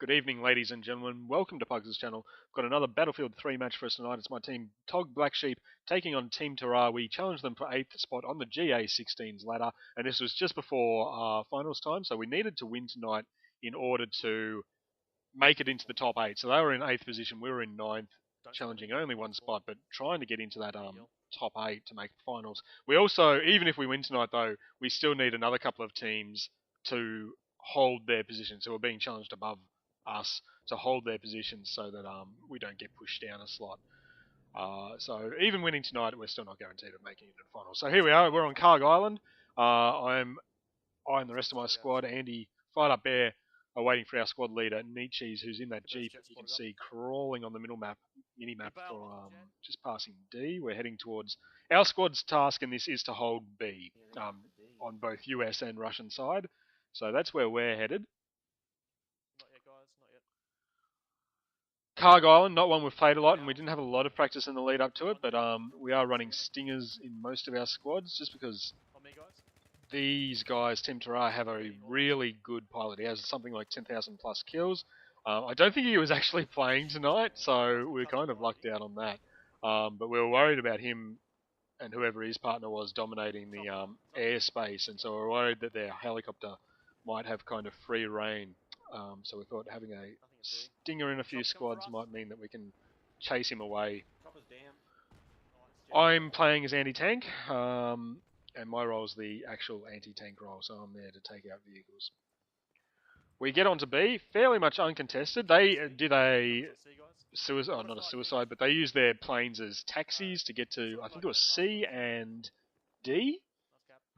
Good evening, ladies and gentlemen. Welcome to Pugs' channel. Got another Battlefield 3 match for us tonight. It's my team, TOG Blacksheep, taking on Team Tarrare. We challenged them for 8th spot on the GA16's ladder, and this was just before finals time, so we needed to win tonight in order to make it into the top 8. So they were in 8th position, we were in 9th, challenging only one spot, but trying to get into that top 8 to make the finals. We also, even if we win tonight though, we still need another couple of teams to hold their position. So we're being challenged above us to hold their positions so that we don't get pushed down a slot. So even winning tonight, we're still not guaranteed of making it to the final. So here we are. We're on Kharg Island. I and the rest of my squad, Andy, Fired Up Bear, are waiting for our squad leader, Nietzsche's, who's in that jeep that you can see crawling on the mini map for just passing D. We're heading towards our squad's task, and this is to hold B on both US and Russian side. So that's where we're headed. Kharg Island, not one we've played a lot, and we didn't have a lot of practice in the lead up to it, but we are running stingers in most of our squads, just because these guys, Team Tarrare, have a really good pilot. He has something like 10,000 plus kills. I don't think he was actually playing tonight, so we're kind of lucked out on that. But we were worried about him and whoever his partner was dominating the airspace, and so we're worried that their helicopter might have kind of free reign. So we thought having a stinger in a few squads might mean that we can chase him away. I'm playing as anti-tank, and my role is the actual anti-tank role, so I'm there to take out vehicles. We get onto B, fairly much uncontested. They did a suicide, not a suicide, but they used their planes as taxis to get to, I think it was C and D,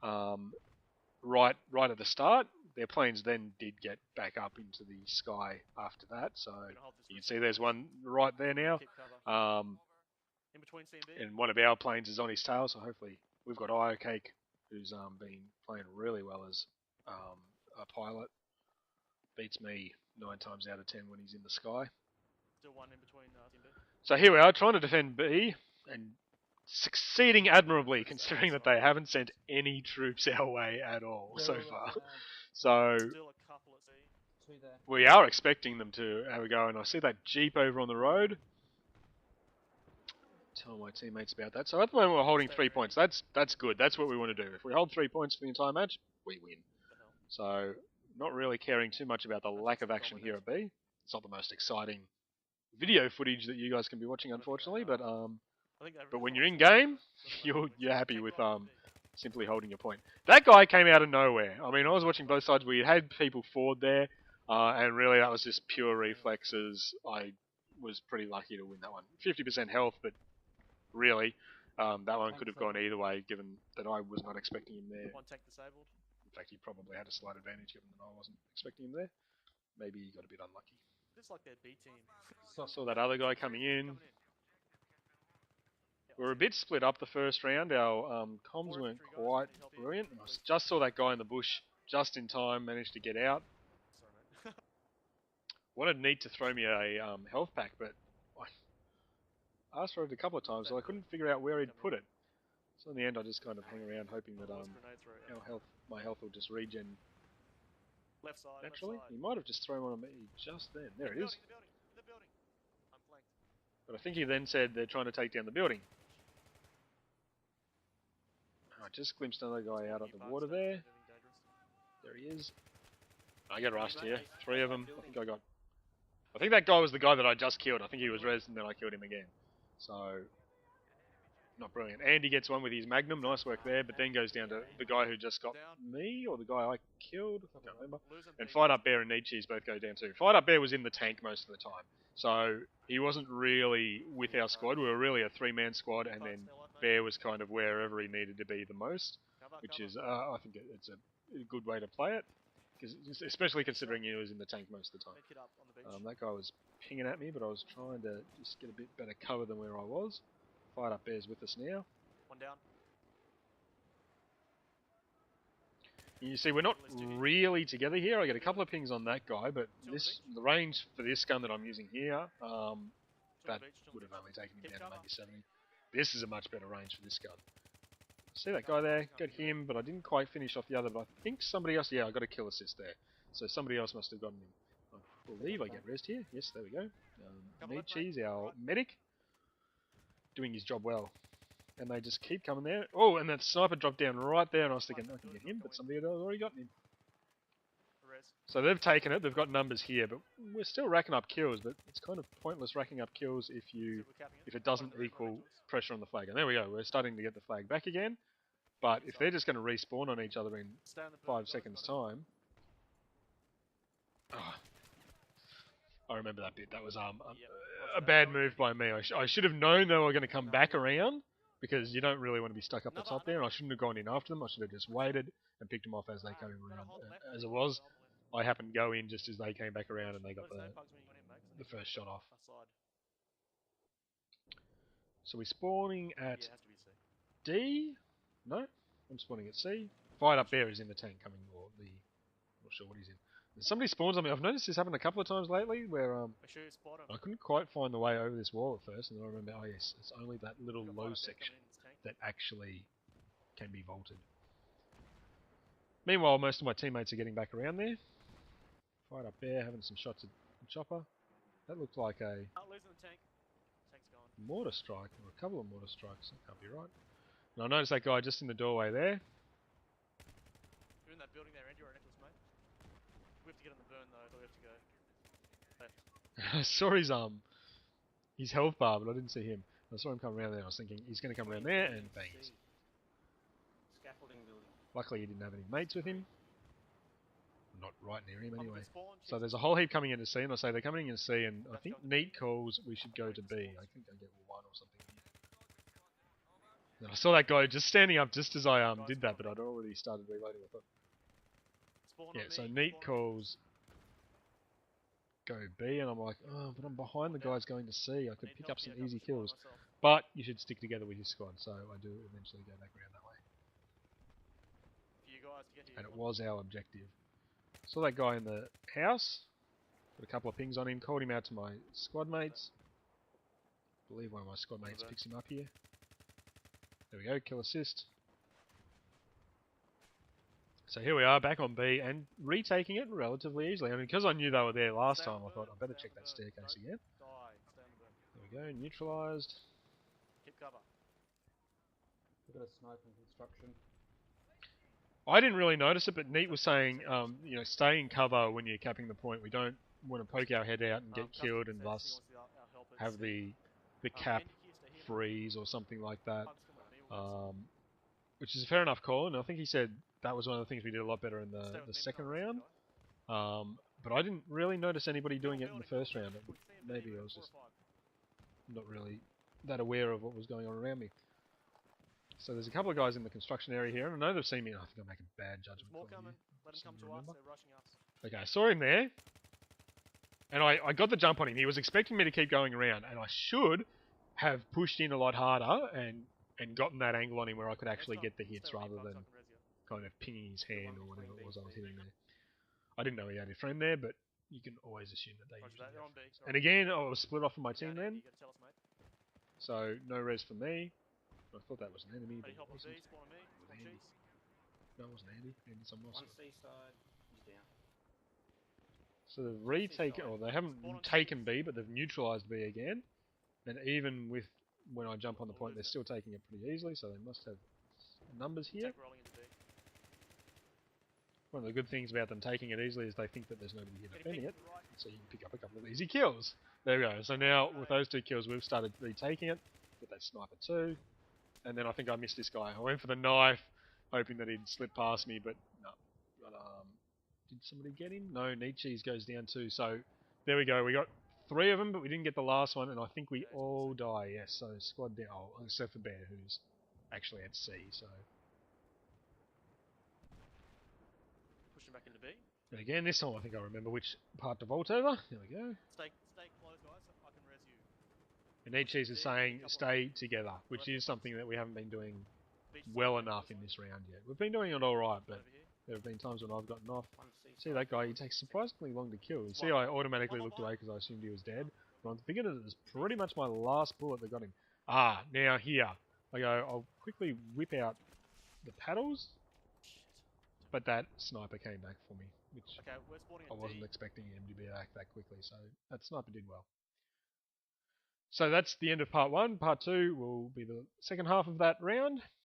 right at the start. Their planes then did get back up into the sky after that, so you can see there's one right there now. And one of our planes is on his tail, so hopefully we've got Cake, who's been playing really well as a pilot. Beats me 9 times out of 10 when he's in the sky. So here we are, trying to defend B, and succeeding admirably, considering that they haven't sent any troops our way at all so far. So we are expecting them to have a go, and I see that jeep over on the road. Tell my teammates about that. So at the moment we're holding 3 points. That's good. That's what we want to do. If we hold 3 points for the entire match, we win. So not really caring too much about the lack of action here at B. It's not the most exciting video footage that you guys can be watching, unfortunately, but when you're in game, you're happy with simply holding your point. That guy came out of nowhere. I mean, I was watching both sides. We had people forward there, and really that was just pure reflexes. I was pretty lucky to win that one. 50% health, but really, that one could have gone either way, given that I was not expecting him there. In fact, he probably had a slight advantage, given that I wasn't expecting him there. Maybe he got a bit unlucky. Just like their B team. I saw that other guy coming in. We were a bit split up the first round. Our comms weren't quite brilliant. I just saw that guy in the bush just in time, managed to get out. Wanted Neat to throw me a health pack, but I asked for it a couple of times, so I couldn't figure out where he'd put it. So in the end, I just kind of hang around hoping that my health will just regen naturally. He might have just thrown one on me just then. There it is. But I think he then said they're trying to take down the building. I just glimpsed another guy out of the water there. There he is. I get rushed here. 3 of them. I think that guy was the guy that I just killed. I think he was res and then I killed him again. So, not brilliant. Andy gets one with his Magnum. Nice work there. But then goes down to the guy who just got me, or the guy I killed. I can't remember. And Fight Up Bear and Nietzsche's both go down too. Fight Up Bear was in the tank most of the time. So, he wasn't really with our squad. We were really a 3-man squad, and then Bear was kind of wherever he needed to be the most, which is, I think it's a good way to play it, especially considering he was in the tank most of the time. That guy was pinging at me, but I was trying to just get a bit better cover than where I was. Fight Up Bear's with us now. One down. You see, we're not really together here. I get a couple of pings on that guy, but the range for this gun that I'm using here, that would have only taken me down to maybe 70. This is a much better range for this gun. See that guy there? Got him, but I didn't quite finish off the other. But I think somebody else, yeah, I got a kill assist there. So somebody else must have gotten him. I believe I get rest here. Yes, there we go. Meat Cheese, our medic, doing his job well. And they just keep coming there. Oh, and that sniper dropped down right there, and I was thinking, I can get him, but somebody had already gotten him. So they've taken it, they've got numbers here, but we're still racking up kills, but it's kind of pointless racking up kills if it doesn't equal pressure on the flag. And there we go, we're starting to get the flag back again, but if they're just going to respawn on each other in 5 seconds time... Oh, I remember that bit, that was a bad move by me. I should have known they were going to come back around, because you don't really want to be stuck up the top there, and I shouldn't have gone in after them, I should have just waited and picked them off as they came around. As it was, I happened to go in just as they came back around and they got the first shot off. So we're spawning at D? No? I'm spawning at C. Fight up there is in the tank coming, or the... I'm not sure what he's in. Somebody spawns on me. I've noticed this happen a couple of times lately where I couldn't quite find the way over this wall at first, and then I remember, oh yes, it's only that little low section that actually can be vaulted. Meanwhile, most of my teammates are getting back around there. Fight up there, having some shots at the chopper. That looked like a mortar strike, or a couple of mortar strikes. That can't be right. And I noticed that guy just in the doorway there. You're in that building there, Andy, or Nicholas, mate. We have to get on the burn though, so we have to go left. I saw his health bar, but I didn't see him. I saw him come around there, I was thinking he's going to come around there, and bang. Scaffolding building. Luckily he didn't have any mates with him. Not right near him anyway. So there's a whole heap coming into C, and I say they're coming into C, and I think Neat calls we should go to B. I think I get 1 or something. And I saw that guy just standing up just as I did that, but I'd already started reloading. I thought, yeah, so Neat calls go B, and I'm like, oh, but I'm behind the guys going to C. I could pick up some easy kills. But you should stick together with your squad, so I do eventually go back around that way. And it was our objective. Saw that guy in the house, put a couple of pings on him, called him out to my squad mates. I believe one of my squad mates picks him up here. There we go, kill assist. So here we are, back on B, and retaking it relatively easily. I mean, because I knew they were there last time, I thought I'd better check that staircase again. There we go, neutralised. Keep cover. We've got a sniper in construction. I didn't really notice it, but Neat was saying, you know, stay in cover when you're capping the point. We don't want to poke our head out and get killed and thus have the cap freeze or something like that. Which is a fair enough call, and I think he said that was one of the things we did a lot better in the second round. But I didn't really notice anybody doing it in the first round. Maybe I was just not really that aware of what was going on around me. So there's a couple of guys in the construction area here, and I know they've seen me, and I think I'm making bad judgment. More coming. Let him come to us, they're rushing us. Okay, I saw him there, and I got the jump on him. He was expecting me to keep going around, and I should have pushed in a lot harder and gotten that angle on him where I could actually get the hits rather than kind of pinging his hand or whatever it was I was hitting there. I didn't know he had a friend there, but you can always assume that they usually have. And again, I was split off from my team then, so no res for me. I thought that was an enemy, but it wasn't. Andy. No, it wasn't Andy. Andy's someone else. One C side, he's down. So they've retaken, or they haven't taken B, but they've neutralised B again. And even with when I jump on the point, they're still taking it pretty easily, so they must have numbers here. One of the good things about them taking it easily is they think that there's nobody here defending it, so you can pick up a couple of easy kills. There we go. So now, with those 2 kills, we've started retaking it. Get that sniper too. And then I think I missed this guy. I went for the knife, hoping that he'd slip past me, but no. But, did somebody get him? No, Nietzsche's goes down too. So there we go. We got 3 of them, but we didn't get the last one, and I think we all die. Yes, so squad down. Oh, except for Bear, who's actually at C. So pushing back into B. And again, this time I think I remember which part to vault over. There we go. Stay close, guys. I can res you. And Nietzsche's is saying stay together, which is something that we haven't been doing well enough in this round yet. We've been doing it alright, but there have been times when I've gotten off. See that guy, he takes surprisingly long to kill. You see I automatically looked away because I assumed he was dead. But I'm thinking it was pretty much my last bullet that got him. Ah, now here. I go, I'll quickly whip out the paddles. But that sniper came back for me. which Okay, we're spawning I at wasn't D. expecting him to be back that quickly. So that sniper did well. So that's the end of part 1. Part 2 will be the second half of that round.